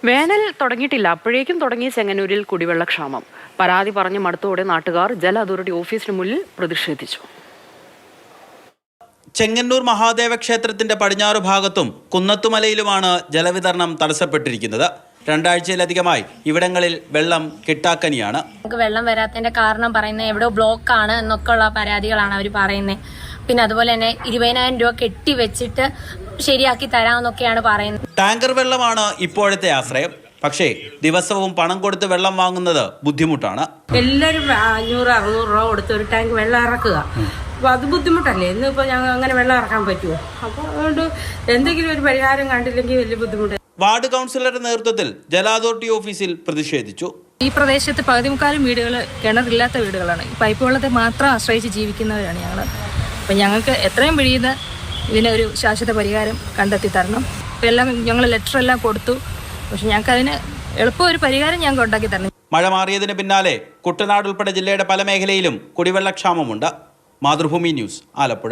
വേനൽ തുടങ്ങിയിട്ടില്ല, അപ്പോഴേക്കും തുടങ്ങിയ ചെങ്ങന്നൂരിൽ കുടിവെള്ളക്ഷാമം. പരാതി പറഞ്ഞ് മടുത്തോടെ നാട്ടുകാർ ജല അതോറിറ്റി ഓഫീസിന് മുന്നിൽ പ്രതിഷേധിച്ചു. ചെങ്ങന്നൂർ മഹാദേവ ക്ഷേത്രത്തിന്റെ പടിഞ്ഞാറ് ഭാഗത്തും കുന്നത്തുമലയിലുമാണ് ജലവിതരണം തടസ്സപ്പെട്ടിരിക്കുന്നത്. രണ്ടാഴ്ചയിലധികമായി ഇവിടങ്ങളിൽ വെള്ളം കിട്ടാക്കനിയാണ്. നമുക്ക് വെള്ളം വരാത്തതിന്റെ കാരണം പറയുന്നത് എവിടെയോ ബ്ലോക്കാണ് എന്നൊക്കെയുള്ള പരാതികളാണ് അവർ പറയുന്നത്. പിന്നെ അതുപോലെ തന്നെ 20,000 രൂപ കെട്ടിവെച്ചിട്ട് ശരിയാക്കി തരാമെന്നൊക്കെയാണ് പറയുന്നത്. ടാങ്കർ വെള്ളമാണ് ഇപ്പോഴത്തെ ആശ്രയം. പക്ഷേ ദിവസവും പണം കൊടുത്ത് വെള്ളം വാങ്ങുന്നത് ബുദ്ധിമുട്ടാണ്. എല്ലാവരും 500-600 രൂപ കൊടുത്ത് ഒരു ടാങ്ക് വെള്ളം ഇറക്കുക. അപ്പോൾ അത് ബുദ്ധിമുട്ടല്ലേ. ഇന്നിപ്പോൾ ഞങ്ങൾ അങ്ങനെ വെള്ളം ഇറക്കാൻ പറ്റുമോ? അപ്പോൾ അതുകൊണ്ട് എന്തെങ്കിലും ഒരു പരിഹാരം കണ്ടില്ലെങ്കിൽ വലിയ ബുദ്ധിമുട്ട്. വാർഡ് കൗൺസിലറുടെ നേതൃത്വത്തിൽ ജല അതോറിറ്റി ഓഫീസിൽ പ്രതിഷേധിച്ചു. ഈ പ്രദേശത്ത് 13 വീടുകൾ കിണറില്ലാത്ത വീടുകളാണ്. പൈപ്പ് വെള്ളത്തെ മാത്രം ആശ്രയിച്ച് ജീവിക്കുന്നവരാണ് ഞങ്ങൾ. അപ്പം ഞങ്ങൾക്ക് എത്രയും കഴിയുന്ന ഇതിനൊരു ശാശ്വത പരിഹാരം കണ്ടെത്തി തരണം. എല്ലാം ഞങ്ങൾ ലെറ്ററെല്ലാം കൊടുത്തു. പക്ഷെ ഞങ്ങൾക്ക് അതിന് എളുപ്പം ഒരു പരിഹാരം ഞങ്ങൾക്ക് ഉണ്ടാക്കി തരണം. മഴ മാറിയതിന് പിന്നാലെ കുട്ടനാട് ഉൾപ്പെടെ ജില്ലയുടെ പല മേഖലയിലും കുടിവെള്ളക്ഷാമമുണ്ട്. മാതൃഭൂമി ന്യൂസ്, ആലപ്പുഴ.